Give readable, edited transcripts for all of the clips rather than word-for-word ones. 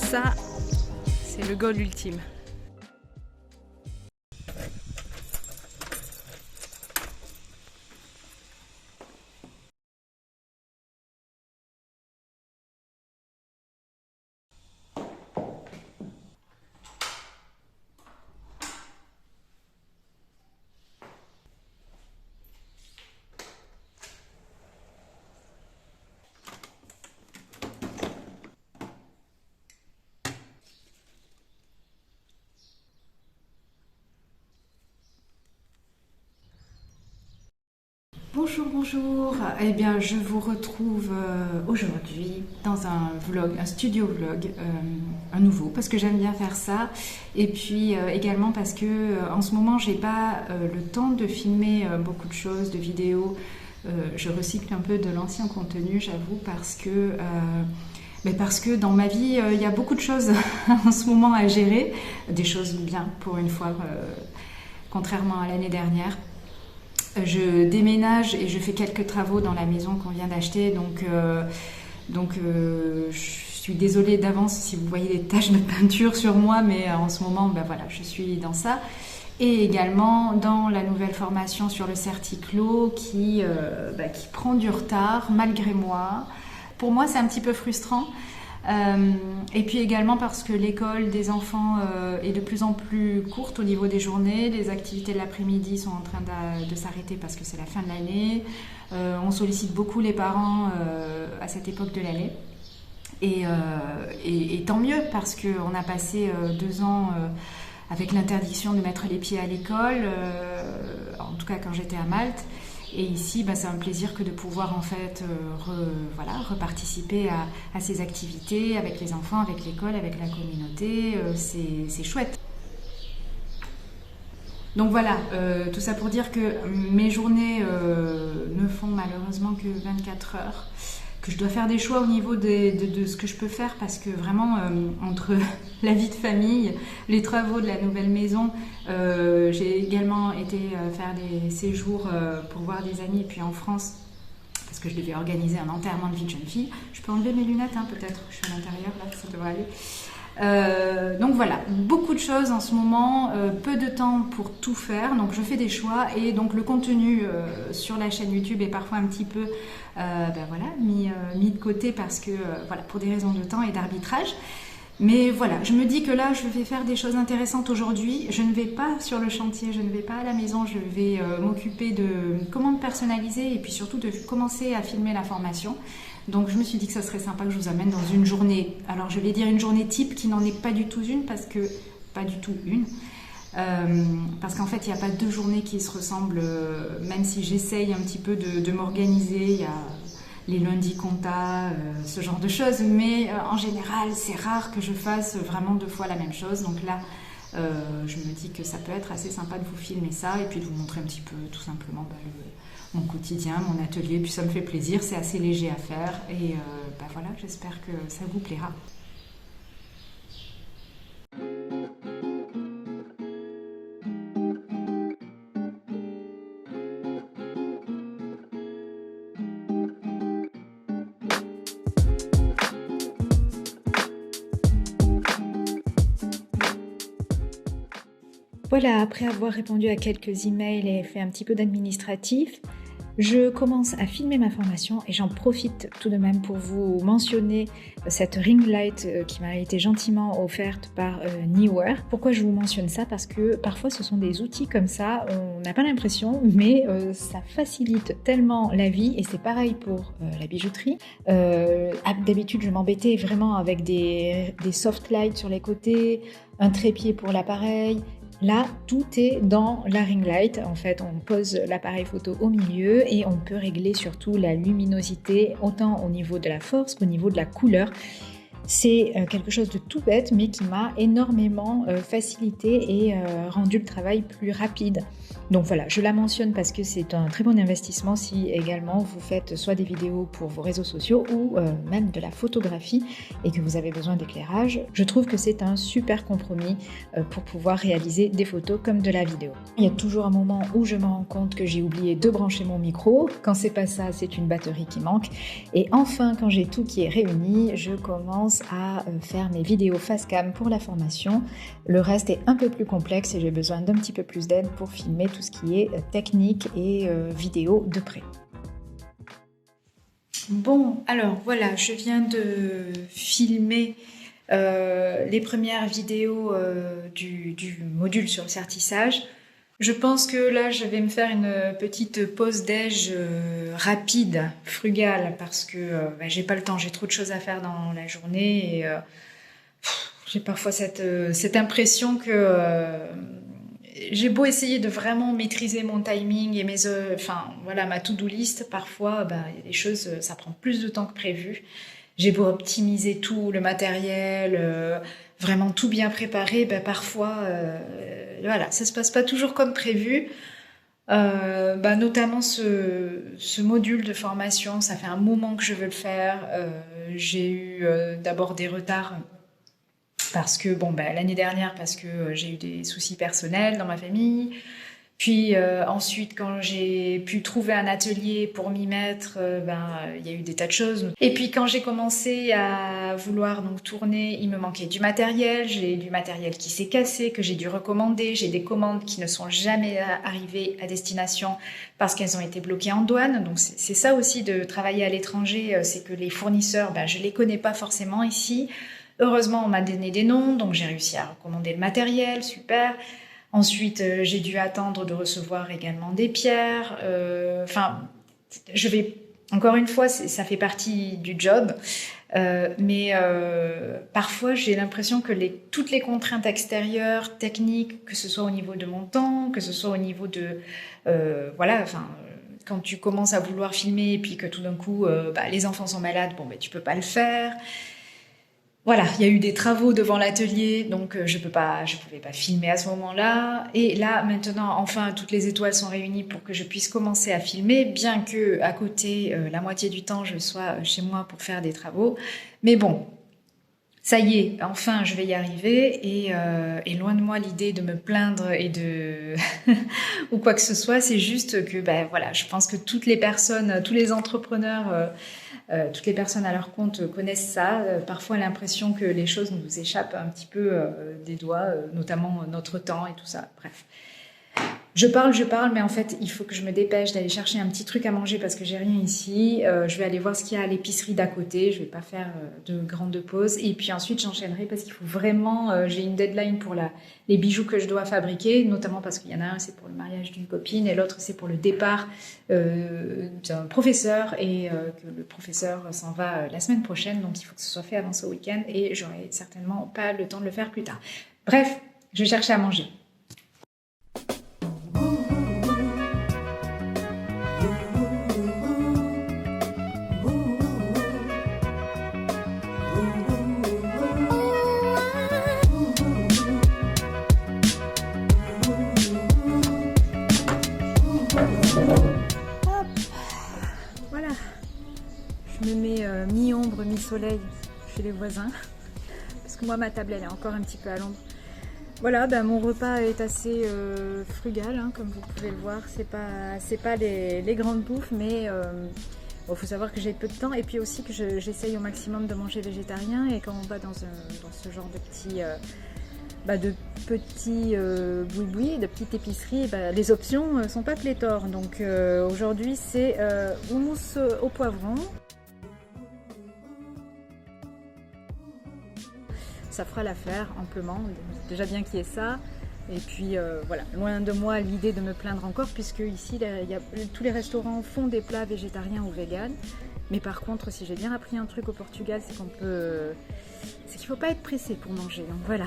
Ça, c'est le goal ultime. Bonjour, bonjour. Eh bien, je vous retrouve aujourd'hui dans un vlog, un studio vlog, un nouveau, parce que j'aime bien faire ça. Et puis également parce que en ce moment, j'ai pas le temps de filmer beaucoup de choses, de vidéos. Je recycle un peu de l'ancien contenu, j'avoue, parce que dans ma vie, il y a beaucoup de choses en ce moment à gérer, des choses bien pour une fois, contrairement à l'année dernière. Je déménage et je fais quelques travaux dans la maison qu'on vient d'acheter, donc je suis désolée d'avance si vous voyez des taches de peinture sur moi, mais en ce moment, ben voilà, je suis dans ça. Et également dans la nouvelle formation sur le Certiclo qui prend du retard malgré moi. Pour moi, c'est un petit peu frustrant. Et puis également parce que l'école des enfants est de plus en plus courte au niveau des journées. Les activités de l'après-midi sont en train de s'arrêter parce que c'est la fin de l'année. On sollicite beaucoup les parents à cette époque de l'année. Et tant mieux parce qu'on a passé 2 ans avec l'interdiction de mettre les pieds à l'école, en tout cas quand j'étais à Malte. Et ici, c'est un plaisir que de pouvoir en fait reparticiper à ces activités avec les enfants, avec l'école, avec la communauté. C'est chouette. Donc voilà, tout ça pour dire que mes journées ne font malheureusement que 24 heures. Que je dois faire des choix au niveau de ce que je peux faire parce que vraiment entre la vie de famille, les travaux de la nouvelle maison, j'ai également été faire des séjours pour voir des amis et puis en France parce que je devais organiser un enterrement de vie de jeune fille. Je peux enlever mes lunettes peut-être, je suis à l'intérieur là, ça devrait aller. Donc voilà, beaucoup de choses en ce moment, peu de temps pour tout faire, donc je fais des choix et donc le contenu sur la chaîne YouTube est parfois un petit peu mis de côté parce que pour des raisons de temps et d'arbitrage. Mais voilà, je me dis que là je vais faire des choses intéressantes aujourd'hui. Je ne vais pas sur le chantier, je ne vais pas à la maison, je vais m'occuper de comment me personnaliser et puis surtout de commencer à filmer la formation. Donc je me suis dit que ça serait sympa que je vous amène dans une journée. Alors je vais dire une journée type qui n'en est pas du tout une parce qu'en fait il n'y a pas 2 journées qui se ressemblent, même si j'essaye un petit peu de m'organiser. Il y a les lundis compta, ce genre de choses, mais en général c'est rare que je fasse vraiment 2 fois la même chose. Donc là je me dis que ça peut être assez sympa de vous filmer ça et puis de vous montrer un petit peu tout simplement mon quotidien, mon atelier, puis ça me fait plaisir, c'est assez léger à faire et voilà, j'espère que ça vous plaira. Voilà, après avoir répondu à quelques emails et fait un petit peu d'administratif, je commence à filmer ma formation et j'en profite tout de même pour vous mentionner cette ring light qui m'a été gentiment offerte par Neewer. Pourquoi je vous mentionne ça? Parce que parfois ce sont des outils comme ça, on n'a pas l'impression, mais ça facilite tellement la vie et c'est pareil pour la bijouterie. D'habitude je m'embêtais vraiment avec des soft lights sur les côtés, un trépied pour l'appareil. Là, tout est dans la ring light. En fait, on pose l'appareil photo au milieu et on peut régler surtout la luminosité, autant au niveau de la force qu'au niveau de la couleur. C'est quelque chose de tout bête, mais qui m'a énormément facilité et rendu le travail plus rapide. Donc voilà, je la mentionne parce que c'est un très bon investissement si également vous faites soit des vidéos pour vos réseaux sociaux ou même de la photographie et que vous avez besoin d'éclairage. Je trouve que c'est un super compromis pour pouvoir réaliser des photos comme de la vidéo. Il y a toujours un moment où je me rends compte que j'ai oublié de brancher mon micro. Quand c'est pas ça, c'est une batterie qui manque. Et enfin, quand j'ai tout qui est réuni, je commence à faire mes vidéos face cam pour la formation. Le reste est un peu plus complexe et j'ai besoin d'un petit peu plus d'aide pour filmer tout ce qui est technique et vidéo de près. Bon, alors voilà, je viens de filmer les premières vidéos du module sur le sertissage. Je pense que là, je vais me faire une petite pause déj rapide, frugale, parce que j'ai pas le temps, j'ai trop de choses à faire dans la journée et j'ai parfois cette impression que j'ai beau essayer de vraiment maîtriser mon timing et ma to-do list, parfois il y a des choses, ça prend plus de temps que prévu. J'ai beau optimiser tout, le matériel, vraiment tout bien préparé, parfois ça se passe pas toujours comme prévu. Notamment ce module de formation, ça fait un moment que je veux le faire. J'ai eu d'abord des retards parce que l'année dernière parce que j'ai eu des soucis personnels dans ma famille. Puis ensuite, quand j'ai pu trouver un atelier pour m'y mettre, il y a eu des tas de choses. Et puis quand j'ai commencé à vouloir donc tourner, il me manquait du matériel. J'ai du matériel qui s'est cassé, que j'ai dû recommander. J'ai des commandes qui ne sont jamais arrivées à destination parce qu'elles ont été bloquées en douane. Donc c'est ça aussi de travailler à l'étranger, c'est que les fournisseurs, je les connais pas forcément ici. Heureusement, on m'a donné des noms, donc j'ai réussi à recommander le matériel, super. Ensuite, j'ai dû attendre de recevoir également des pierres. Encore une fois, ça fait partie du job. Mais parfois, j'ai l'impression que toutes les contraintes extérieures, techniques, que ce soit au niveau de mon temps, que ce soit au niveau de... quand tu commences à vouloir filmer et puis que tout d'un coup, les enfants sont malades, tu peux pas le faire. Voilà, il y a eu des travaux devant l'atelier, donc je pouvais pas filmer à ce moment-là. Et là, maintenant, enfin, toutes les étoiles sont réunies pour que je puisse commencer à filmer, bien que à côté, la moitié du temps, je sois chez moi pour faire des travaux. Mais bon, ça y est, enfin, je vais y arriver. Et loin de moi l'idée de me plaindre et de ou quoi que ce soit. C'est juste que, je pense que toutes les personnes, tous les entrepreneurs. Toutes les personnes à leur compte connaissent ça. Parfois, l'impression que les choses nous échappent un petit peu des doigts, notamment notre temps et tout ça. Bref. Je parle, mais en fait, il faut que je me dépêche d'aller chercher un petit truc à manger parce que j'ai rien ici. Je vais aller voir ce qu'il y a à l'épicerie d'à côté. Je vais pas faire de grande pause. Et puis ensuite, j'enchaînerai parce qu'il faut vraiment... j'ai une deadline pour les bijoux que je dois fabriquer, notamment parce qu'il y en a un, c'est pour le mariage d'une copine, et l'autre, c'est pour le départ d'un professeur, et que le professeur s'en va la semaine prochaine. Donc, il faut que ce soit fait avant ce week-end, et j'aurai certainement pas le temps de le faire plus tard. Bref, je vais chercher à manger. Je me mets mi-ombre, mi-soleil chez les voisins. Parce que moi, ma table, elle est encore un petit peu à l'ombre. Voilà, mon repas est assez frugal, comme vous pouvez le voir. C'est pas les grandes bouffes, mais faut savoir que j'ai peu de temps. Et puis aussi que j'essaye au maximum de manger végétarien. Et quand on va dans ce genre de petits boui-boui, de petites épiceries, les options sont pas pléthores. Donc aujourd'hui, c'est houmous au poivron. Ça fera l'affaire amplement, déjà bien qu'il y ait ça. Et puis loin de moi l'idée de me plaindre encore, puisque ici tous les restaurants font des plats végétariens ou véganes. Mais par contre, si j'ai bien appris un truc au Portugal, c'est qu'il ne faut pas être pressé pour manger. Donc voilà,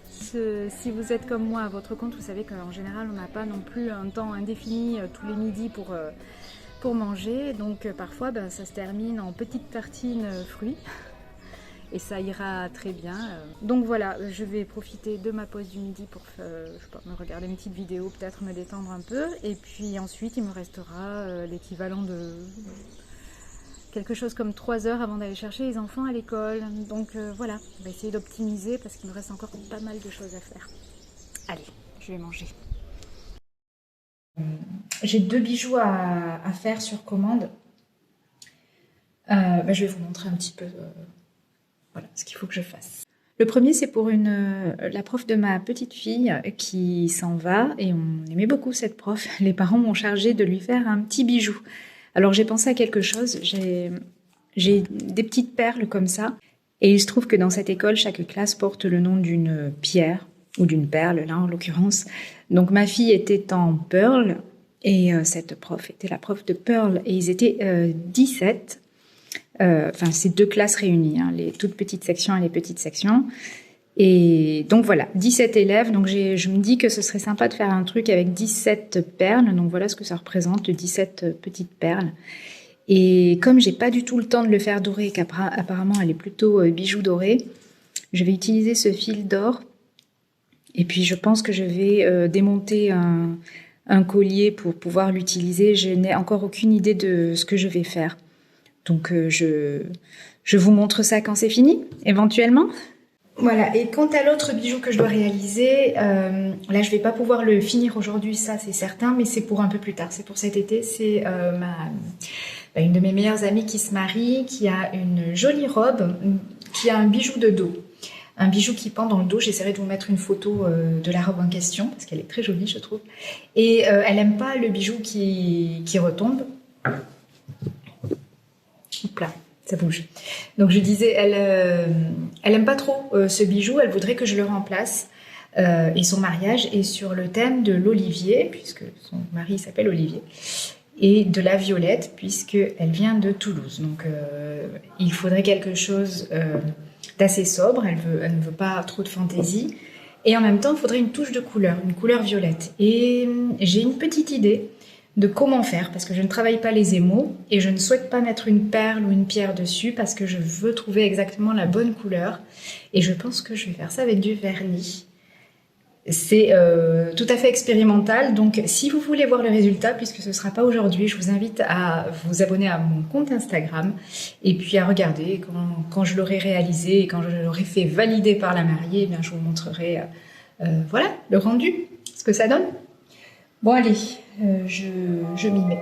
si vous êtes comme moi à votre compte, vous savez qu'en général, on n'a pas non plus un temps indéfini tous les midis pour manger. Donc parfois, ça se termine en petites tartines fruits. et ça ira très bien. Donc voilà, je vais profiter de ma pause du midi pour je sais pas, me regarder une petite vidéo, peut-être me détendre un peu, et puis ensuite il me restera l'équivalent de quelque chose comme 3 heures avant d'aller chercher les enfants à l'école. Donc voilà, on va essayer d'optimiser parce qu'il me reste encore pas mal de choses à faire. Allez, je vais manger. J'ai 2 bijoux à faire sur commande. Je vais vous montrer un petit peu voilà, ce qu'il faut que je fasse. Le premier, c'est pour la prof de ma petite fille qui s'en va, et on aimait beaucoup cette prof. Les parents m'ont chargé de lui faire un petit bijou. Alors j'ai pensé à quelque chose, j'ai des petites perles comme ça, et il se trouve que dans cette école, chaque classe porte le nom d'une pierre, ou d'une perle, là en l'occurrence. Donc ma fille était en Pearl, et cette prof était la prof de Pearl, et ils étaient 17. Enfin, c'est 2 classes réunies, hein, les toutes petites sections et les petites sections. Et donc voilà, 17 élèves. Donc je me dis que ce serait sympa de faire un truc avec 17 perles. Donc voilà ce que ça représente, 17 petites perles. Et comme j'ai pas du tout le temps de le faire dorer, qu'apparemment elle est plutôt bijou doré, je vais utiliser ce fil d'or. Et puis je pense que je vais démonter un collier pour pouvoir l'utiliser. Je n'ai encore aucune idée de ce que je vais faire. Donc je vous montre ça quand c'est fini, éventuellement. Voilà, et quant à l'autre bijou que je dois réaliser, là je vais pas pouvoir le finir aujourd'hui, ça c'est certain, mais c'est pour un peu plus tard, c'est pour cet été. C'est une de mes meilleures amies qui se marie, qui a une jolie robe, qui a un bijou de dos. Un bijou qui pend dans le dos. J'essaierai de vous mettre une photo de la robe en question, parce qu'elle est très jolie, je trouve. Et elle aime pas le bijou qui retombe. Hop là, ça bouge. Donc je disais, elle aime pas trop ce bijou, elle voudrait que je le remplace. Et son mariage est sur le thème de l'olivier, puisque son mari s'appelle Olivier, et de la violette, puisqu'elle vient de Toulouse. Donc il faudrait quelque chose d'assez sobre, elle ne veut pas trop de fantaisie. Et en même temps, il faudrait une touche de couleur, une couleur violette. Et j'ai une petite idée de comment faire, parce que je ne travaille pas les émaux et je ne souhaite pas mettre une perle ou une pierre dessus parce que je veux trouver exactement la bonne couleur, et je pense que je vais faire ça avec du vernis. C'est tout à fait expérimental, donc si vous voulez voir le résultat, puisque ce ne sera pas aujourd'hui, je vous invite à vous abonner à mon compte Instagram et puis à regarder quand je l'aurai réalisé et quand je l'aurai fait valider par la mariée, eh bien, je vous montrerai voilà, le rendu, ce que ça donne. Bon allez, je m'y mets.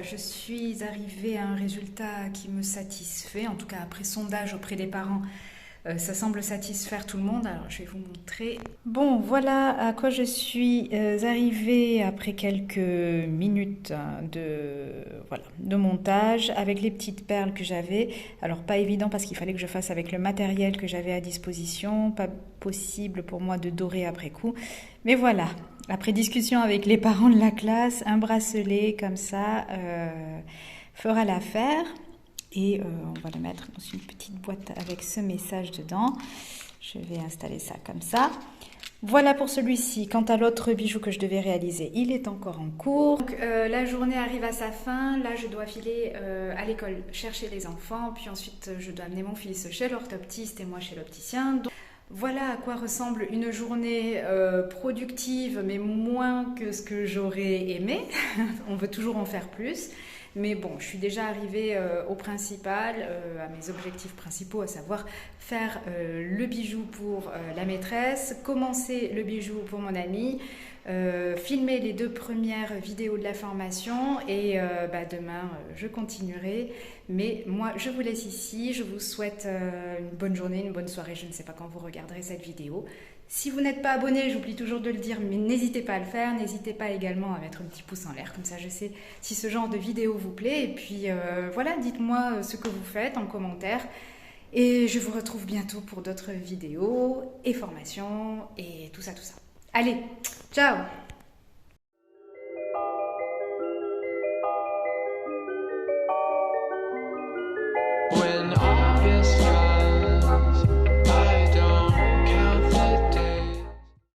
Je suis arrivée à un résultat qui me satisfait, en tout cas après sondage auprès des parents, ça semble satisfaire tout le monde. Alors je vais vous montrer. Bon, voilà à quoi je suis arrivée après quelques minutes de montage avec les petites perles que j'avais. Alors pas évident parce qu'il fallait que je fasse avec le matériel que j'avais à disposition, pas possible pour moi de dorer après coup. Mais voilà, après discussion avec les parents de la classe, un bracelet comme ça fera l'affaire. Et on va le mettre dans une petite boîte avec ce message dedans. Je vais installer ça comme ça. Voilà pour celui-ci. Quant à l'autre bijou que je devais réaliser, il est encore en cours. Donc, la journée arrive à sa fin. Là, je dois filer à l'école chercher les enfants. Puis ensuite, je dois amener mon fils chez l'orthoptiste et moi chez l'opticien. Donc, voilà à quoi ressemble une journée productive, mais moins que ce que j'aurais aimé. On veut toujours en faire plus. Mais bon, je suis déjà arrivée au principal, à mes objectifs principaux, à savoir faire le bijou pour la maîtresse, commencer le bijou pour mon amie, filmer les 2 premières vidéos de la formation et demain je continuerai. Mais moi je vous laisse ici, je vous souhaite une bonne journée, une bonne soirée, je ne sais pas quand vous regarderez cette vidéo. Si vous n'êtes pas abonné, j'oublie toujours de le dire, mais n'hésitez pas à le faire, n'hésitez pas également à mettre un petit pouce en l'air, comme ça je sais si ce genre de vidéo vous plaît. Et puis voilà, dites-moi ce que vous faites en commentaire. Et je vous retrouve bientôt pour d'autres vidéos et formations et tout ça. Allez, ciao!